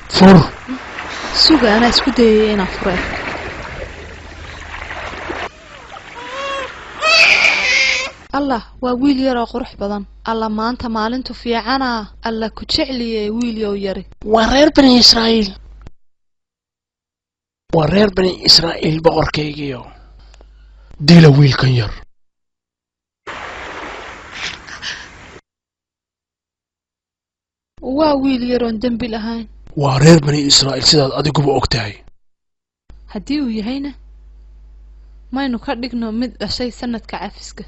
فر سوق أنا اسكتي أنا فرق الله وويل يرى قرح بدن الله ما أنت مالنتو في عنا الله كتشعلي ويل يري ورير بني إسرائيل ورير بني إسرائيل بقر كيجيو ديلا ويل كنير وويل يرون دم بلهاين ورير بني إسرائيل سيداد أديكو بأوكتاي هديو يهينا ما إنه كردقنا مد أشي سنة كعافسك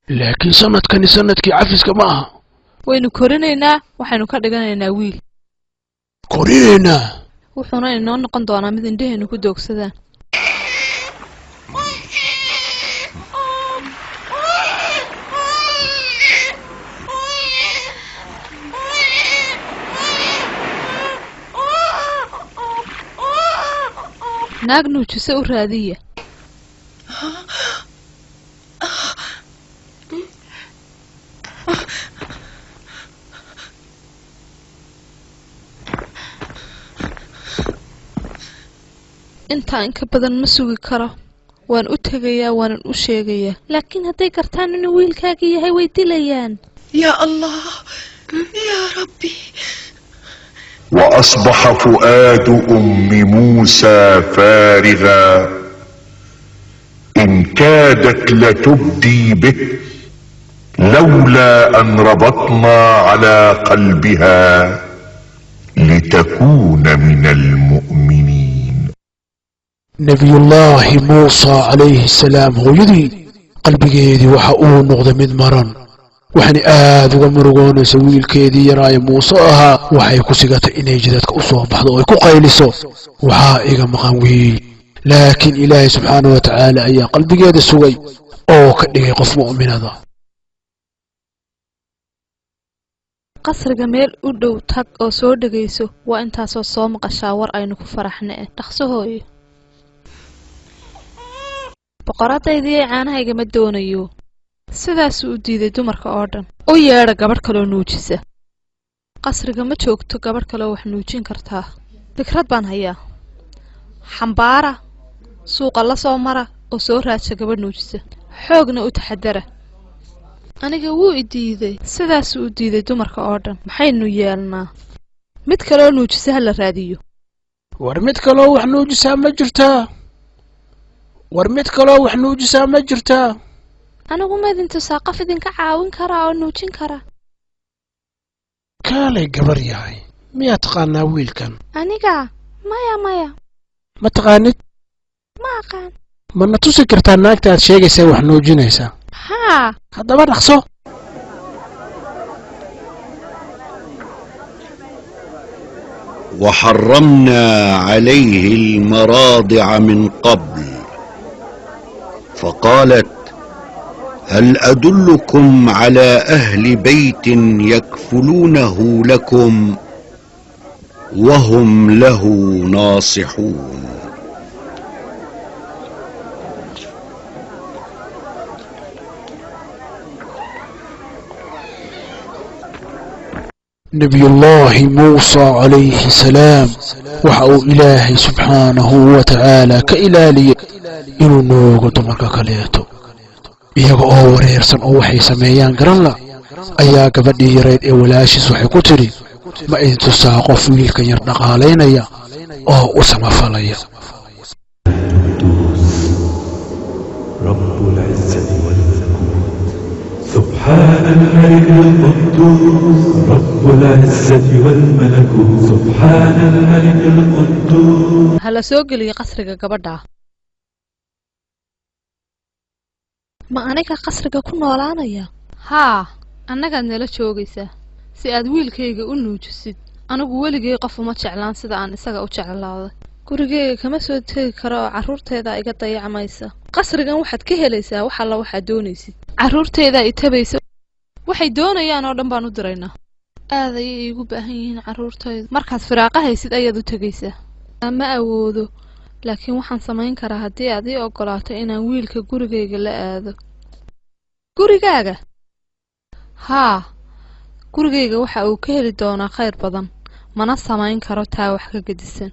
لكن سنة كان سنة كعافسك معها وينو كورينينا وحينو كردقنا ويل كورينا وحنا إنه نقن دونا مد إندهنو كدوك سدان ناقنو جسو رادية inta in ka badan ma sugi karo waan u tagayaa waan u sheegayaa laakiin haday kartaan inuu wiilkaaga yahay way dilayaan ya allah ya rabbi وأصبح فؤاد أم موسى فارغا إن كادت لتبدي به لولا أن ربطنا على قلبها لتكون من المؤمنين. نبي الله موسى عليه السلام هو يدي قلبي يدي وحقوه نغض من مرن وحني uga murugoonaysa wiilkeedii yaraay Muuse ahaa waxay ku sigatay inay jidadka u soo baxdo oo ay ku qayliso waxa iga maqan wiil laakiin Ilaahay subhanahu wa ta'ala ayaa qalbigeeda sugay oo ka dhigay qof mu'minada qasriga meel u dhow tag oo soo dhageyso waa intaas oo soo maqashaa war aynu ku faraxnaa dhaqso hooyo boqoradeedii caanahayga ma doonayo sidaas uu diiday dumarka oo dhan oo yeedha gabadh kale oo nuujisa qasriga ma joogto gabadh kale oo wax nuujin kartaa fikrad baan hayaa xambaara suuqa la soo mara oo soo raadsha gabadh nuujisa xoogna u taxadara aniga wuu i diiday sidaas uu diiday dumarka oo dhan maxaynu yeelnaa mid kale oo nuujisa hala raadiyo war mid kale oo wax nuujisa ma jirtaa war mid kale oo wax nuujisa ma jirtaa anigu ma idintu saaqaf idinka caawin karaa oo nuujin kara kaalay gabar yahay miyaa taqaanaa wiilkan aniga maya ma taqaanid ma aqaan ma na tusi kartaa naagta aad sheegaysaa wax nuujinaysa haa haddaba dhaqso وحرمنا عليه المراضع من قبل فقالت هل أدلكم على أهل بيت يكفلونه لكم وهم له ناصحون نبي الله موسى عليه السلام وحاو إلهي سبحانه وتعالى كإلالي إنو نوغو دمرك كليتو iyaga oo wareersan oo waxay sameeyaan garan la ayaa gabadhii yareed ee walaashiis waxay ku tiri ma idin tusaa qof wiilka yar dhaqaaleynaya oo u samafalaya رب العزة والملكوت سبحان الملك القدوس رب العزة والملكوت سبحان الملك القدوس hala soo geliyo qasriga gabadha ma aniga qasriga ku noolaanaya haa annaga nala joogaysa si aad wiilkayga u nuujisid anigu weligay qof uma jeclaan sida aan isaga u jeclaaday gurigayga kama soo tagi karo oo carruurteeda iga dayacmaysa qasrigan waxaad ka helaysaa wax alla waxaad doonaysid carruurteeda i tabaysa waxay doonayaan oo dhan baan u diraynaa aad ayay iigu baahan yihiin carruurtayda markaad firaaqa haysid ayaad u tagaysaa ma awoodo laakiin waxaan samayn karaa haddii aad ii ogolaato inaan wiilka gurigayga la aado gurigaaga haa gurigayga waxa uu ka heli doonaa khayr badan mana samayn karo taa wax ka gedisan.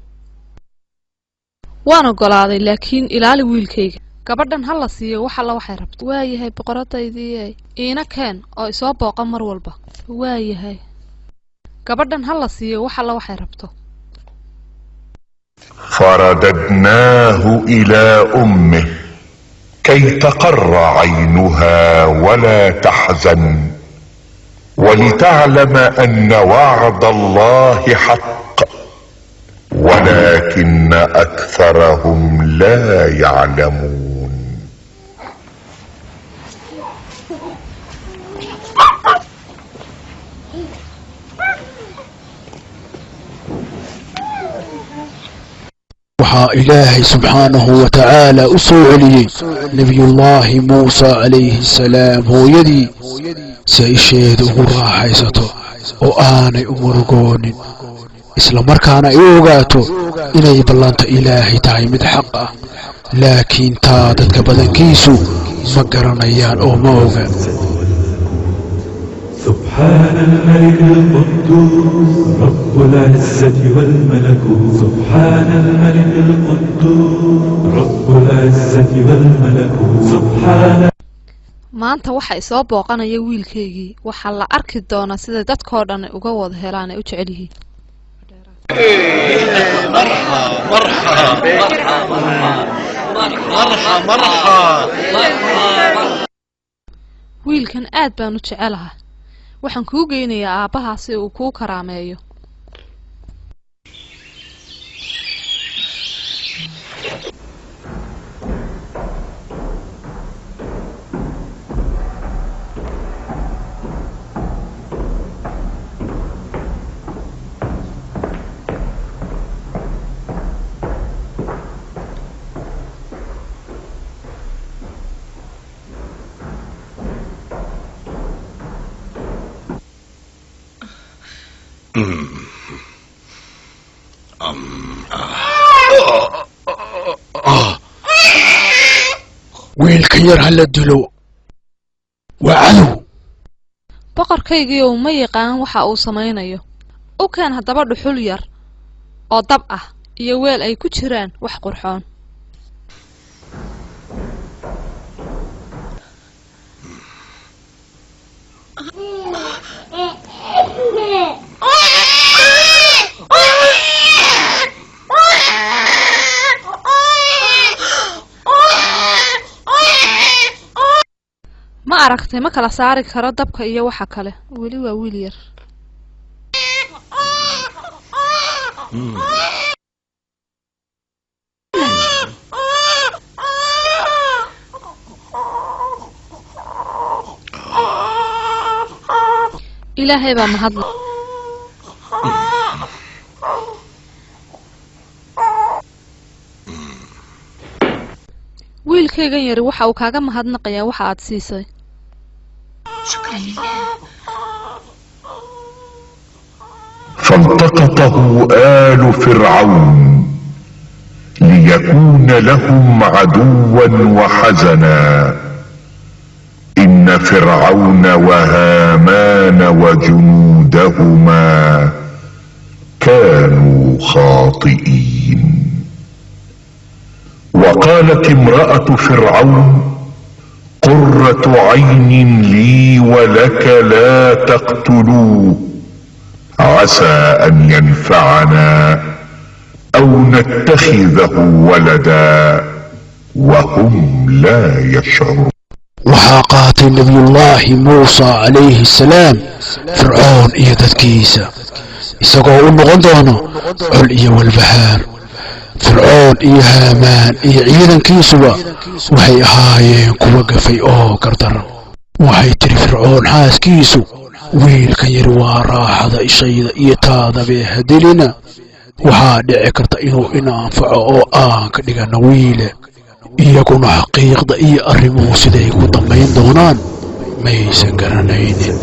waan ogolaaday laakiin ilaali wiilkayga. gabadhan ha la siiyo wax alla waxay rabto. waayahay boqoradaydii iina keen oo isoo booqa mar walba. waayahay gabadhan ha la siiyo wax alla waxay rabto. فرددناه إلى أمه كي تقر عينها ولا تحزن ولتعلم أن وعد الله حق ولكن أكثرهم لا يعلمون. waxaa ilaahay subxaanahu wa tacaala u soo celiyey nebiyullaahi muuse calayhi salaam hooyadii si ay isheeda ugu raaxaysato oo aanay u murugoonin isla markaana ay u ogaato inay ballanta ilaahay tahay mid xaq ah laakiin taa dadka badankiisu ma garanayaan oo ma oga. سبحان الملك القدوس رب العزة والملكوت سبحان الملك القدوس رب العزة والملكوت سبحان. maanta waxa isoo booqanaya wiilkaygii waxa la arki doona sida dadkoo dhan uga wada helaan ay u jecel yihiin. wiilkan aad baan u jecelahay. waxaan kuu geynayaa aabbaha si uu kuu karaameeyo. wiilka yar ha la dilo waa cadow. boqorkaygiioo ma yaqaan waxa uu samaynayo. u keen haddaba dhuxul yar oo dab ah iyo weel ay ku jiraan wax qurxoon. ma aragtay ma kala saari karo dabka iyo waxa kale. weli waa wiil yar. ilaahay baa mahadle. wiilkaygan yari waxa uu kaaga mahadnaqayaa waxa aad siisay. شكرا لله. فالتقطه آل فرعون ليكون لهم عدوا وحزنا إن فرعون وهامان وجنودهما كانوا خاطئين. وقالت امرأة فرعون قرة عين لي ولك لا تقتلوه عسى أن ينفعنا أو نتخذه ولدا وهم لا يشعرون. waxaa qaatay nebiyullaahi muuse calayhi salaam fircoon iyo dadkiisa isagoo u noqon doono col iyo walbahaar. fircoon iyo haamaan iyo ciidankiisuba waxay ahaayeen kuwa gafay oo gardaran. waxay tiri fircoon xaaskiisu wiilkan yari waa raaxada ishayda iyo taadabe hadilina waxaa dhici karta inuu ina anfaco oo aan ka dhigano wiile. iyaguna xaqiiqda iyo arrimuhu siday ku dambayn doonaan maysan garanaynin.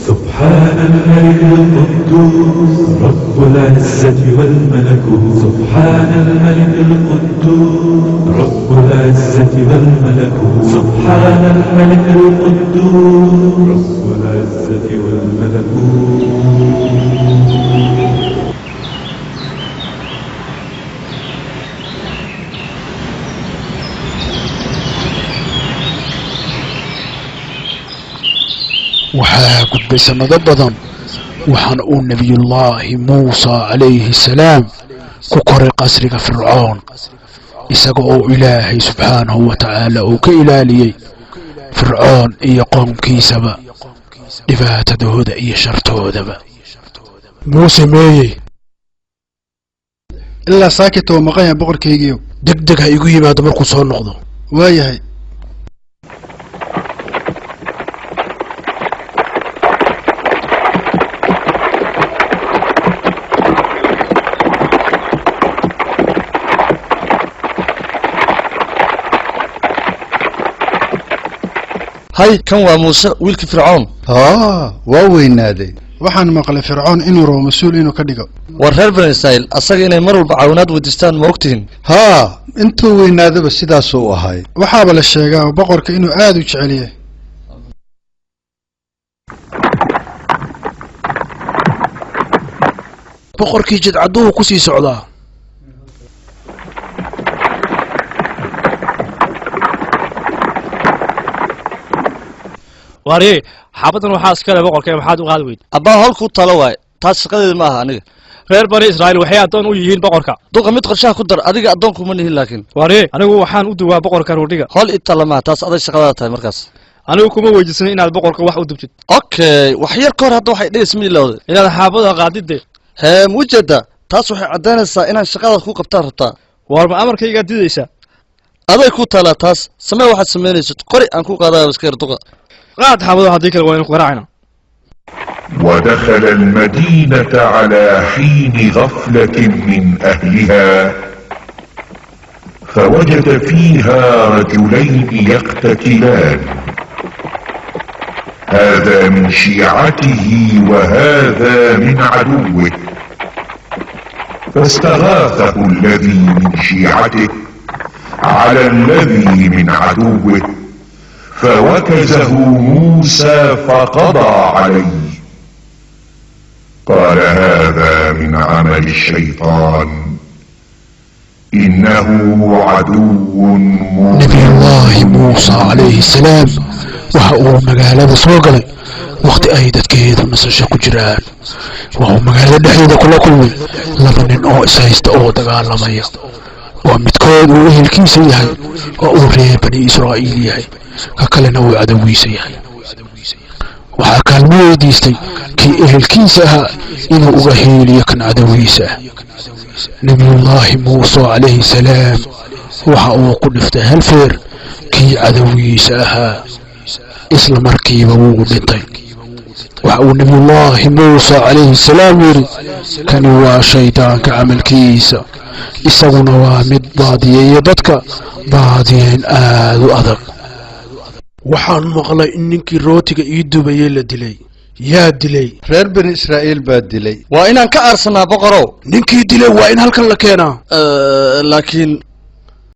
سبحان الملك القدوس رب العزة والملكوت سبحان الملك القدوس رب العزة والملكوت سبحان الملك القدوس رب العزة العزة والملكوت. waxaa gudbay sanado badan waxaana uu nebiyullaahi muusa calayhi salaam ku koray qasriga fircoon isaga oo ilaahay subxaanahu wa tacaala uu ka ilaaliyey fircoon iyo qoomkiisaba dhibaatadooda iyo shartoodaba muuse meeyey ilaa saakit oo maqan yahay boqorkaygiiyo degdeg ha igu yimaado markuu soo noqdo waayahay هاي كان وموسى ويلك فرعون واوينادي waxaan maqlay fircoon inuu roo masuul inuu ka dhigo wareer Israel asaga inay mar walba caawinaad wadistaan ma ogtiin intuu weynaadaba sidaas uu ahay waxaaba la sheegaa boqorka inuu aad u jecel yahay boqorkii jidcaduhu ku sii socdaa واري حابتنا وحاس كلا بقول كيف حاد وقال ويد أبا هالكو طلواي تاس قديد معها أنا غير بني إسرائيل وحياة دون ويهين بقولك دوق ميت قرشاه كدر أديك أدونكم منه لكن واري أنا هو وحان ودوا بقولك روديك هل إتلما تاس أدي شغلات هاي مركز أنا كم وجسني إن البقولك واحد ودبت أوكي وحير كور هذا واحد اسم الله إن هذا حابتها قاعد ده ها موجودة تاس وحي عدنا إن الشغلات كو قبتار تا وارما أمر كي قاعد ديسا أدي كو تلا تاس سمع واحد سمعني ست قري أنكو قاعد بسكير دوق قاعد حابتها هذيك الوين قرعنا ودخل المدينة على حين غفلة من أهلها فوجد فيها رجلين يقتتلان هذا من شيعته وهذا من عدوه فاستغاثه الذي من شيعته على الذي من عدوه فوكزه موسى فقضى عليه قال هذا من عمل الشيطان إنه عدو نبي الله موسى عليه السلام وهو مقالة سوقلي وقت أيدت كيد النسشة كجران وهو مقالة دحيدة كل لبنين أو إسايست أو دقال لمية ومتكود وإهل كيسي يهي وأوري بني إسرائيل يهي ككلنا وعدوي سيهي waxaa kaalmo weydiistay kii ehelkiisa ahaa inuu uga heeliyo kan cadawiisa nebiyullaahi muuse calayhi salaam waxa uu ku dhiftay hal feer kii cadawiisa ahaa isla markiiba wuu dhintay waxa uu nebiyullaahi muuse calayhi salaam yidhi kani waa shaydaanka camalkiisa isaguna waa mid baadiyeeya dadka baadiyeyn aad u adag waxaan maqlay in ninkii rootiga ii dubayay la dilay yaa dilay reer bani israa'iil baa dilay waa inaan ka aarsanaa boqorow ninkii dilay waa in halkan la keenaa laakiin